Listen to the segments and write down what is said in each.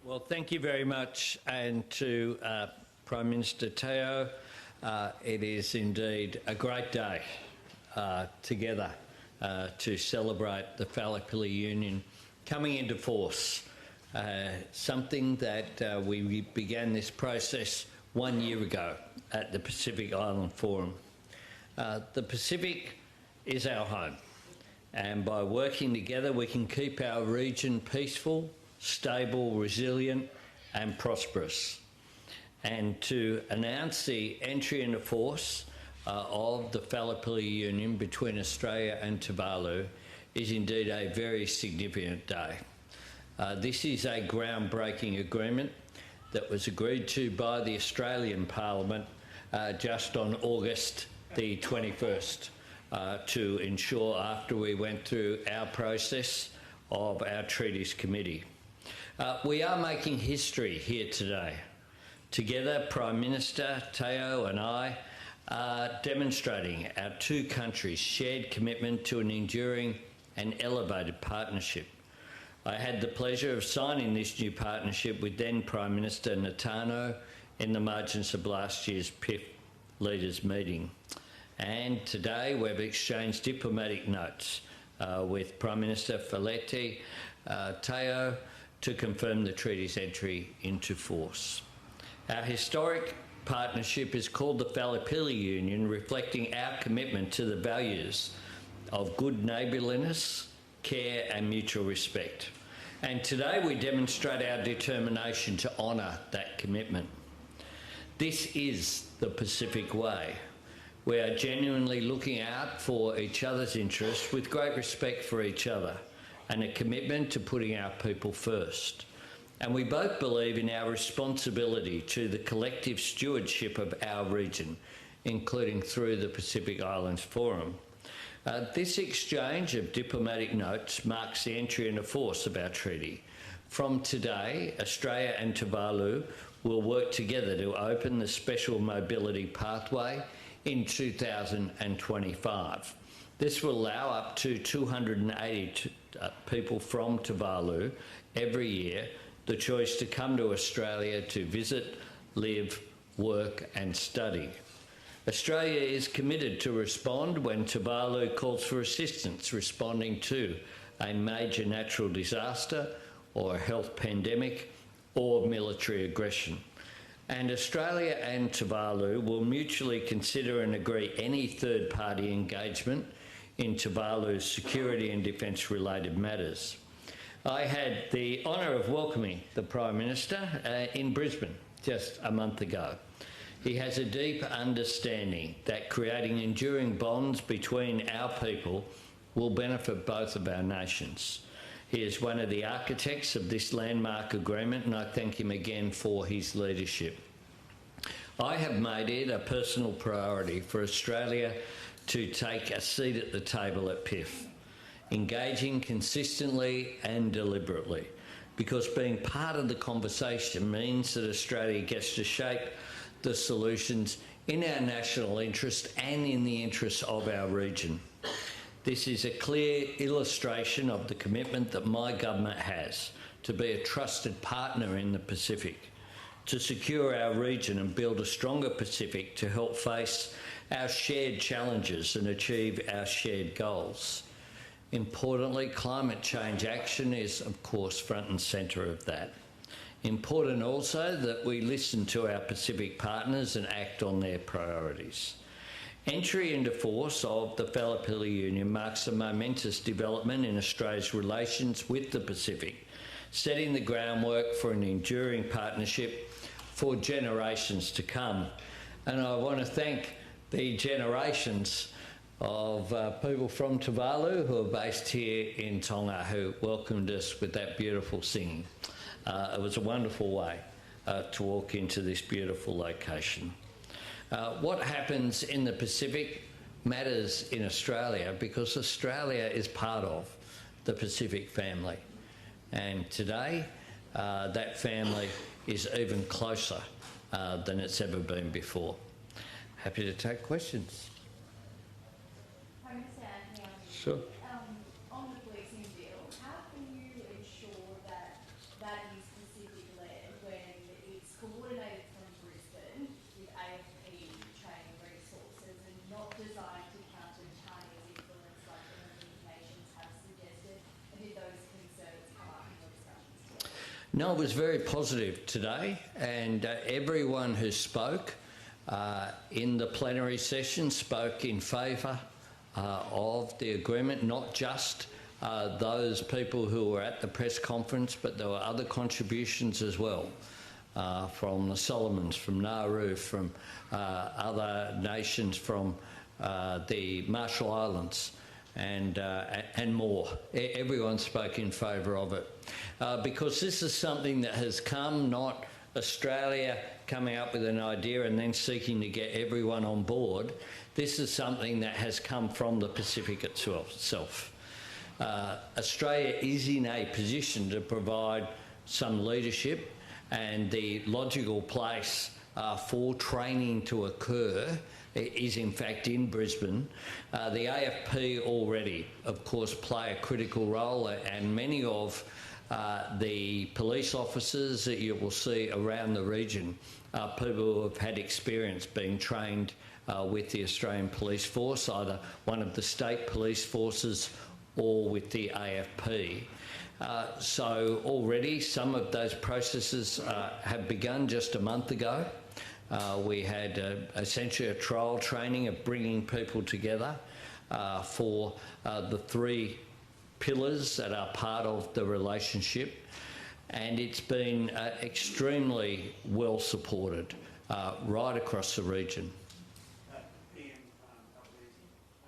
Well, thank you very much, and to Prime Minister Teo, it is indeed a great day together to celebrate the Fallopilly Union coming into force, something that we began this process 1 year ago at the Pacific Island Forum. The Pacific is our home, and by working together we can keep our region peaceful, stable, resilient and prosperous. And to announce the entry into force of the Fallopilly Union between Australia and Tuvalu is indeed a very significant day. This is a groundbreaking agreement that was agreed to by the Australian Parliament just on August the 21st to ensure, after we went through our process of our Treaties Committee. We are making history here today. Together, Prime Minister Teo and I are demonstrating our two countries' shared commitment to an enduring and elevated partnership. I had the pleasure of signing this new partnership with then Prime Minister Natano in the margins of last year's PIF leaders meeting. And today we've exchanged diplomatic notes with Prime Minister Felleti Teo to confirm the treaty's entry into force. Our historic partnership is called the Fallopilly Union, reflecting our commitment to the values of good neighbourliness, care and mutual respect. And today we demonstrate our determination to honour that commitment. This is the Pacific way. We are genuinely looking out for each other's interests with great respect for each other and a commitment to putting our people first. And we both believe in our responsibility to the collective stewardship of our region, including through the Pacific Islands Forum. This exchange of diplomatic notes marks the entry into force of our treaty. From today, Australia and Tuvalu will work together to open the special mobility pathway in 2025. This will allow up to 280 people from Tuvalu every year the choice to come to Australia to visit, live, work and study. Australia is committed to respond when Tuvalu calls for assistance responding to a major natural disaster or a health pandemic or military aggression. And Australia and Tuvalu will mutually consider and agree any third-party engagement in Tuvalu's security and defence related matters. I had the honour of welcoming the Prime Minister in Brisbane just a month ago. He has a deep understanding that creating enduring bonds between our people will benefit both of our nations. He is one of the architects of this landmark agreement, and I thank him again for his leadership. I have made it a personal priority for Australia to take a seat at the table at PIF, engaging consistently and deliberately, because being part of the conversation means that Australia gets to shape the solutions in our national interest and in the interests of our region. This is a clear illustration of the commitment that my government has to be a trusted partner in the Pacific, to secure our region and build a stronger Pacific to help face our shared challenges and achieve our shared goals. Importantly, climate change action is, of course, front and centre of that. Important also that we listen to our Pacific partners and act on their priorities. Entry into force of the Fallopilly Union marks a momentous development in Australia's relations with the Pacific, setting the groundwork for an enduring partnership for generations to come. And I want to thank the generations of people from Tuvalu who are based here in Tonga, who welcomed us with that beautiful singing. It was a wonderful way to walk into this beautiful location. What happens in the Pacific matters in Australia because Australia is part of the Pacific family. And today, that family is even closer than it's ever been before. Happy to take questions. Minister Anthony Albanese, Sure. On the policing bill, how can you ensure that that is specifically No, it was very positive today, and everyone who spoke in the plenary session spoke in favour of the agreement, not just those people who were at the press conference, but there were other contributions as well from the Solomons, from Nauru, from other nations, from the Marshall Islands, and more. Everyone spoke in favour of it because this is something that has come, not Australia coming up with an idea and then seeking to get everyone on board. This is something that has come from the Pacific itself. Australia is in a position to provide some leadership, and the logical place for training to occur is in fact in Brisbane. The AFP already, of course, play a critical role, and many of the police officers that you will see around the region are people who have had experience being trained with the Australian Police Force, either one of the state police forces or with the AFP. So already some of those processes have begun just a month ago. We had essentially a trial training of bringing people together for the three pillars that are part of the relationship, and it's been extremely well supported right across the region. PM Albanese,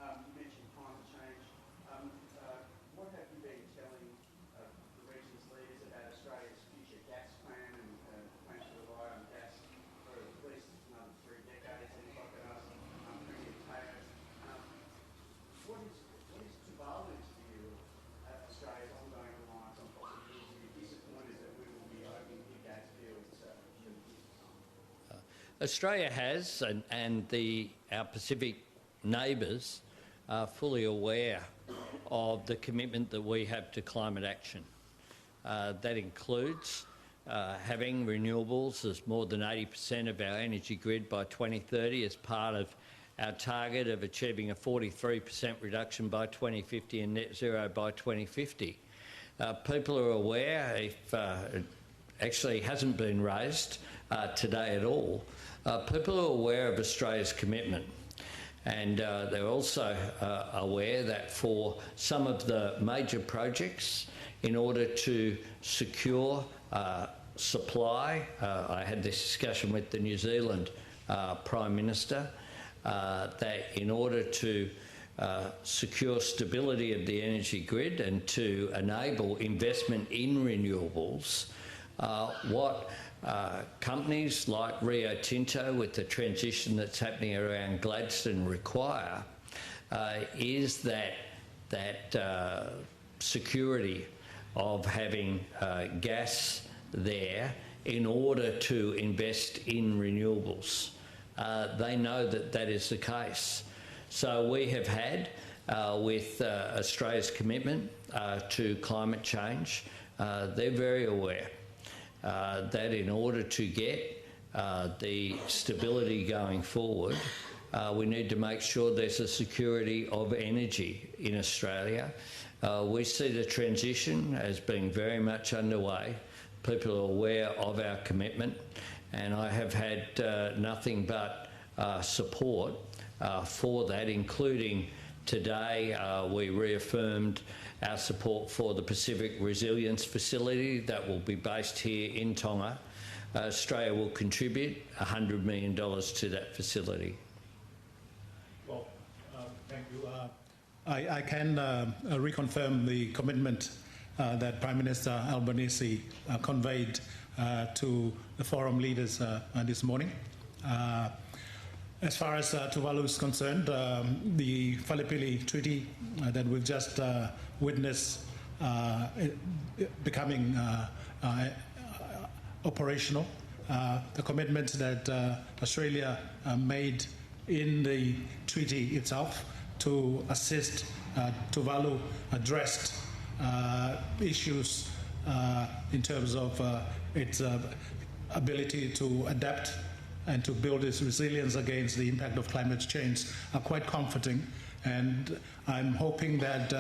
you mentioned climate change. What have you been telling the region's leaders about Australia's future gas plan and plans to rely on gas for at least another 3 decades? And if I could ask Premier Taylor, what is Tuvalu's view of Australia's ongoing reliance on fossil fuels? Are you disappointed that we will be opening new gas fields in the future? Australia has, and our Pacific neighbours are fully aware of the commitment that we have to climate action. That includes having renewables as more than 80% of our energy grid by 2030 as part of our target of achieving a 43% reduction by 2050 and net zero by 2050. People are aware, if it actually hasn't been raised today at all, people are aware of Australia's commitment, and they're also aware that for some of the major projects, in order to secure supply, I had this discussion with the New Zealand Prime Minister, that in order to secure stability of the energy grid and to enable investment in renewables, what companies like Rio Tinto, with the transition that's happening around Gladstone, require is that security of having gas there in order to invest in renewables. They know that that is the case. So we have had, with Australia's commitment to climate change, they're very aware that in order to get the stability going forward, we need to make sure there's a security of energy in Australia. We see the transition as being very much underway. People are aware of our commitment, and I have had nothing but support for that, including today we reaffirmed our support for the Pacific Resilience Facility that will be based here in Tonga. Australia will contribute $100 million to that facility. Well, thank you. I can reconfirm the commitment that Prime Minister Albanese conveyed to the forum leaders this morning. As far as Tuvalu is concerned, the Falipili Treaty that we've just witnessed becoming operational, the commitment that Australia made in the treaty itself to assist Tuvalu addressed issues in terms of its ability to adapt and to build its resilience against the impact of climate change are quite comforting. And I'm hoping that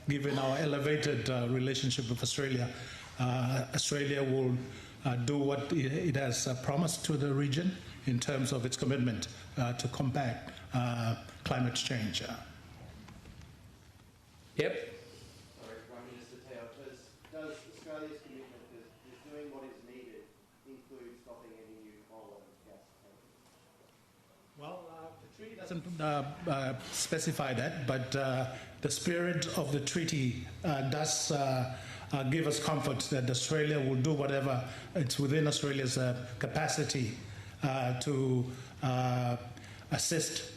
given our elevated relationship with Australia, Australia will do what it has promised to the region in terms of its commitment to combat climate change. Yep. Sorry, Prime Minister Teo, does Australia's commitment to doing what is needed include stopping any new coal and gas tankers? Well, the treaty doesn't specify that, but the spirit of the treaty does give us comfort that Australia will do whatever it's within Australia's capacity to assist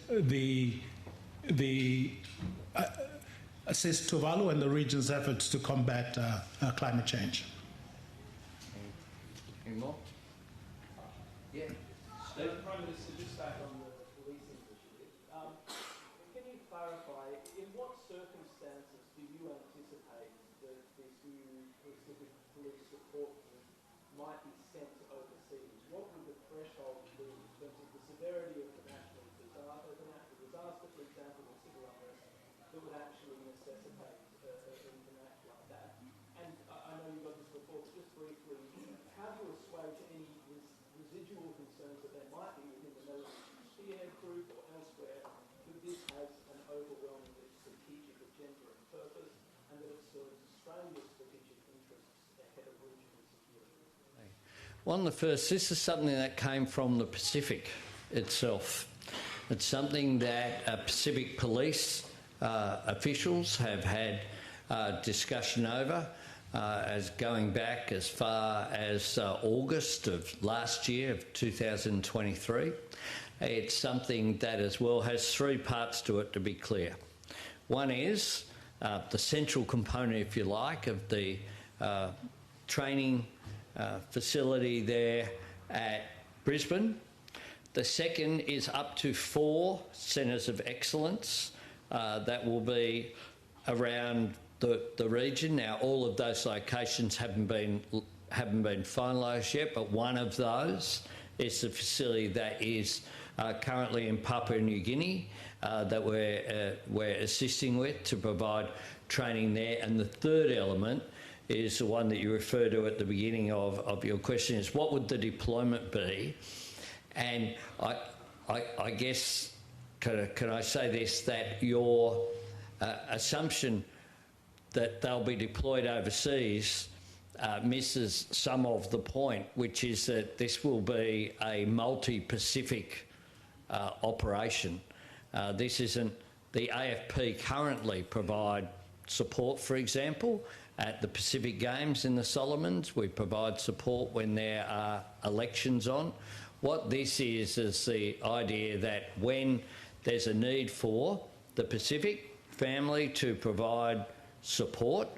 assist Tuvalu and the region's efforts to combat climate change. Any more? Yeah. Prime Minister, just back on the policing initiative, can you clarify in what circumstances do you anticipate that this new Pacific Police support team might be sent overseas? What would the threshold be in terms of the severity of the national disaster, for example, or civil unrest, that would actually necessitate an act like that? And I know you got this before, but just briefly, how do you assuage any residual concerns that there might be within the military spearhead group or elsewhere that this has an overwhelmingly strategic agenda and purpose, and that it serves Australia's strategic interests ahead of regional security? One of the first, this is something that came from the Pacific itself. It's something that Pacific Police officials have had discussion over, as going back as far as August of last year, of 2023. It's something that as well has three parts to it, to be clear. One is the central component, if you like, of the training facility there at Brisbane. The second is up to 4 centres of excellence that will be around the region. Now, all of those locations haven't been finalised yet, but one of those is the facility that is currently in Papua New Guinea that we're assisting with to provide training there. And the third element is the one that you referred to at the beginning of your question, is what would the deployment be? And I guess, can I say this, that your assumption that they'll be deployed overseas misses some of the point, which is that this will be a multi-Pacific operation. This isn't, the AFP currently provide support, for example, at the Pacific Games in the Solomons. We provide support when there are elections on. What this is the idea that when there's a need for the Pacific family to provide support,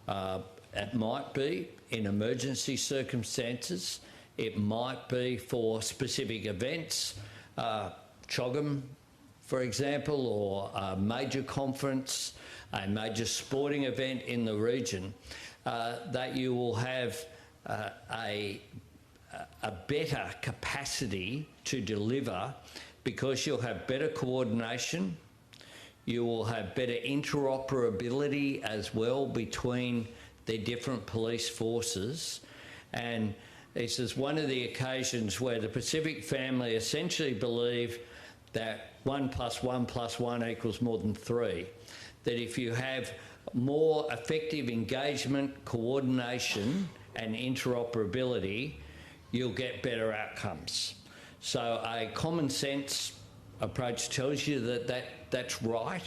it might be in emergency circumstances, it might be for specific events, CHOGM, for example, or a major conference, a major sporting event in the region, that you will have a better capacity to deliver, because you'll have better coordination, you will have better interoperability as well between the different police forces. And this is one of the occasions where the Pacific family essentially believe that 1 + 1 + 1 equals more than 3. That if you have more effective engagement, coordination and interoperability, you'll get better outcomes. So a common sense approach tells you that that's right,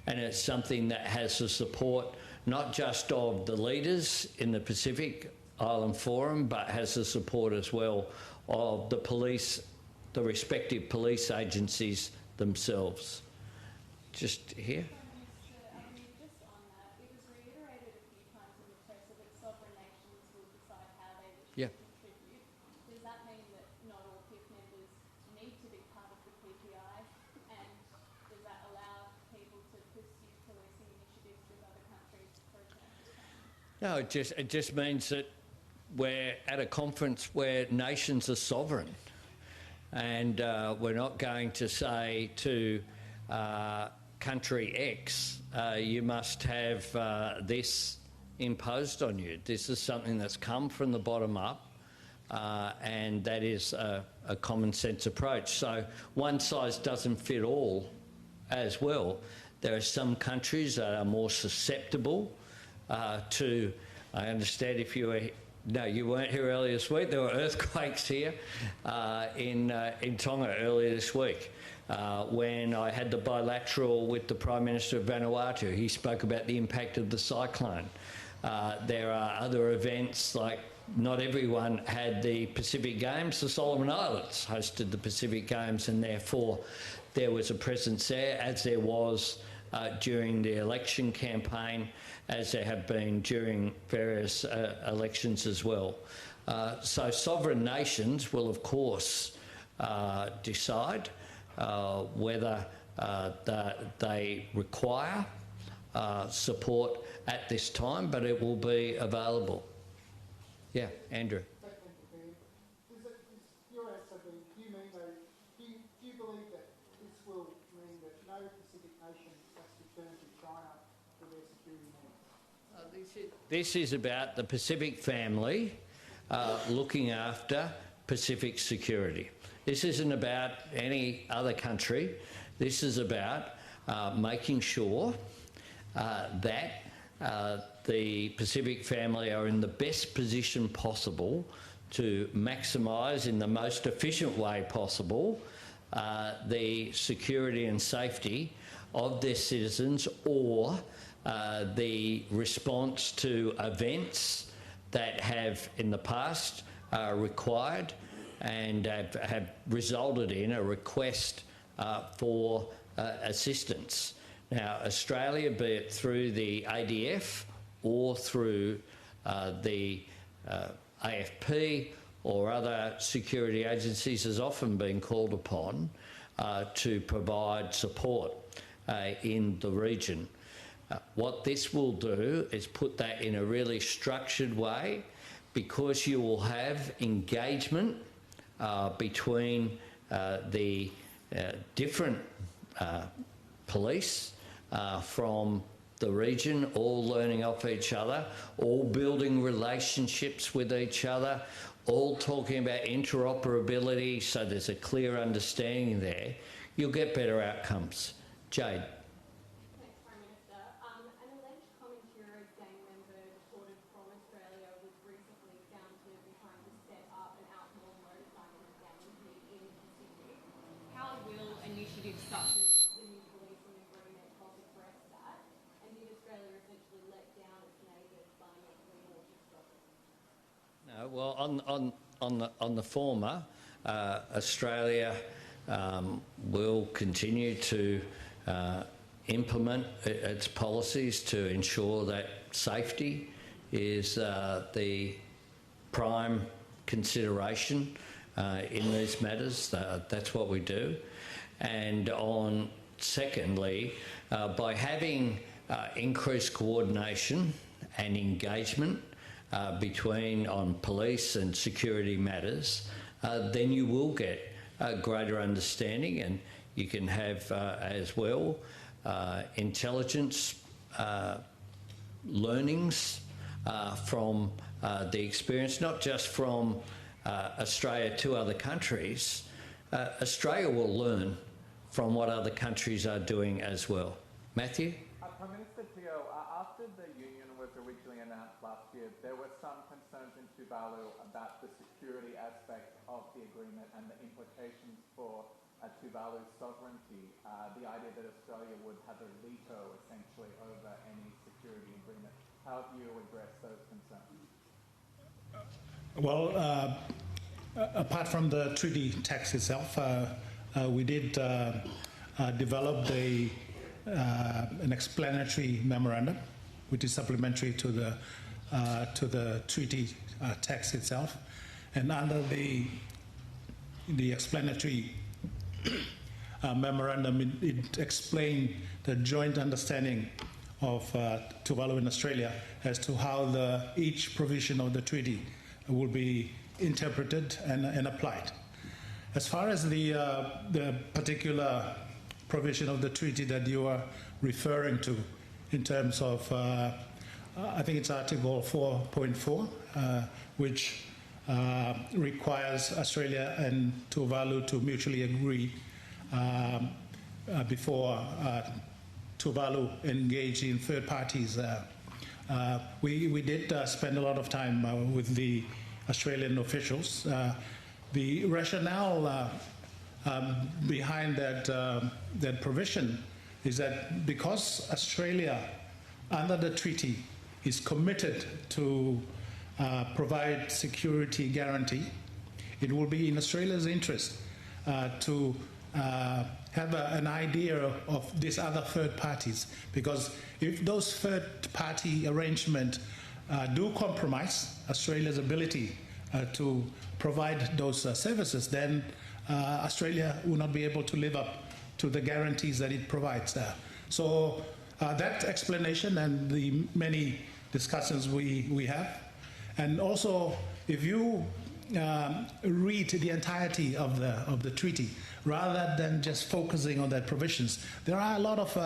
and it's something that has the support not just of the leaders in the Pacific Island Forum, but has the support as well of the police, the respective police agencies themselves. Just here. Just on that, it was reiterated a few times in the press that sovereign nations will decide how they wish to contribute. Does that mean that not all PIF members need to be part of the PPI, and does that allow people to pursue policing initiatives with other countries, for example? No, it just means that we're at a conference where nations are sovereign, and we're not going to say to country X, you must have this imposed on you. This is something that's come from the bottom up, and that is a common sense approach. So one size doesn't fit all as well. There are some countries that are more susceptible to, I understand if you were, no, you weren't here earlier this week, there were earthquakes here in Tonga earlier this week. When I had the bilateral with the Prime Minister of Vanuatu, he spoke about the impact of the cyclone. There are other events, like not everyone had the Pacific Games. The Solomon Islands hosted the Pacific Games, and therefore there was a presence there, as there was during the election campaign, as there have been during various elections as well. So sovereign nations will, of course, decide whether they require support at this time, but it will be available. Yeah, Andrew. Your answer, do you mean though, do you believe that this will mean that no Pacific nation has to turn to China for their security needs? This is about the Pacific family looking after Pacific security. This isn't about any other country. This is about making sure that the Pacific family are in the best position possible to maximise in the most efficient way possible the security and safety of their citizens, or the response to events that have in the past required and have resulted in a request for assistance. Now, Australia, be it through the ADF or through the AFP or other security agencies, has often been called upon to provide support in the region. What this will do is put that in a really structured way, because you will have engagement between the different police from the region, all learning off each other, all building relationships with each other, all talking about interoperability, so there's a clear understanding there. You'll get better outcomes. Jade. Thanks, Prime Minister. An alleged Commentary gang member deported from Australia was recently found to be trying to set up an outlaw motorcycle gang in Pacific. How will initiatives such as the new policing agreement help address that? And did Australia essentially let down its neighbours by not doing more to stop it? No, well, on the former, Australia will continue to implement its policies to ensure that safety is the prime consideration in these matters. That's what we do. And secondly, by having increased coordination and engagement between on police and security matters, then you will get a greater understanding, and you can have as well intelligence learnings from the experience, not just from Australia to other countries. Australia will learn from what other countries are doing as well. Matthew? Prime Minister Teo, after the union was originally announced last year, there were some concerns in Tuvalu about the security aspect of the agreement and the implications for Tuvalu's sovereignty. The idea that Australia would have a veto essentially over any security agreement. How have you addressed those concerns? Well, apart from the treaty text itself, we did develop an explanatory memorandum, which is supplementary to the treaty text itself, and under the explanatory memorandum, it explained the joint understanding of Tuvalu and Australia as to how each provision of the treaty will be interpreted and applied. As far as the particular provision of the treaty that you are referring to, in terms of I think it's Article 4.4, which requires Australia and Tuvalu to mutually agree before Tuvalu engage in third parties. We did spend a lot of time with the Australian officials. The rationale behind that provision is that because Australia, under the treaty, is committed to provide security guarantee, it will be in Australia's interest to have an idea of these other third parties, because if those third party arrangements do compromise Australia's ability to provide those services, then Australia will not be able to live up to the guarantees that it provides there. So that explanation and the many discussions we have, and also if you read the entirety of the treaty rather than just focusing on that provisions, there are a lot of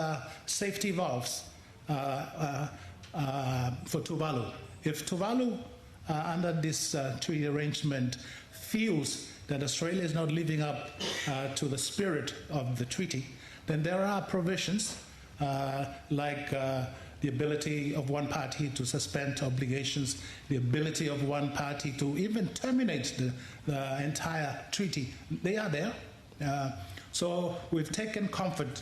safety valves for Tuvalu. If Tuvalu under this treaty arrangement feels that Australia is not living up to the spirit of the treaty, then there are provisions like the ability of one party to suspend obligations, the ability of one party to even terminate the entire treaty. They are there. So we've taken comfort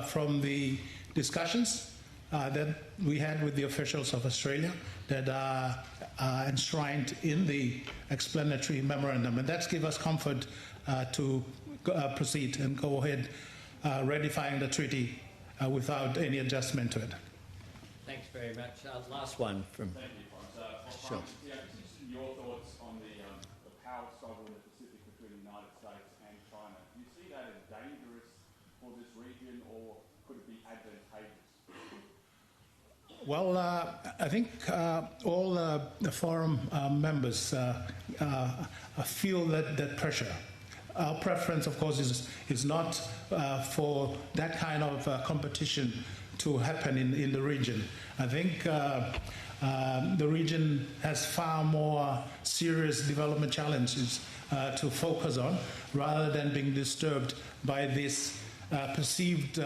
from the discussions that we had with the officials of Australia that are enshrined in the explanatory memorandum, and that's given us comfort to proceed and go ahead ratifying the treaty without any adjustment to it. Thanks very much. Last one from... Thank you, Franz. Sure. Yeah, just your thoughts on the power struggle in the Pacific between the United States and China. Do you see that as dangerous for this region, or could it be advantageous? Well, I think all the forum members feel that pressure. Our preference, of course, is not for that kind of competition to happen in the region. I think the region has far more serious development challenges to focus on, rather than being disturbed by this perceived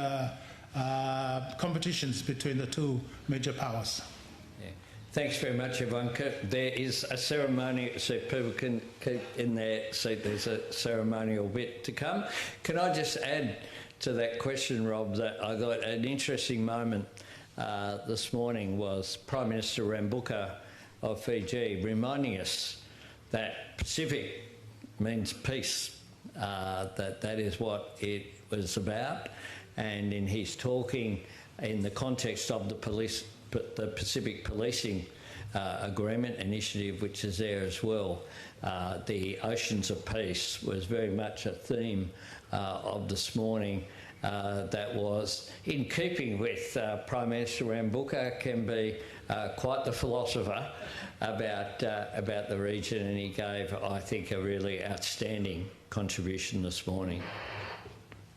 competitions between the two major powers. Yeah. Thanks very much, everyone. There is a ceremony, so people can keep in their seat. There's a ceremonial bit to come. Can I just add to that question, Rob, that I got an interesting moment this morning was Prime Minister Rambuka of Fiji reminding us that Pacific means peace, that is what it was about. And in his talking in the context of the Pacific Policing Agreement initiative, which is there as well, the Oceans of Peace was very much a theme of this morning that was in keeping with Prime Minister Rambuka, can be quite the philosopher about the region, and he gave, I think, a really outstanding contribution this morning.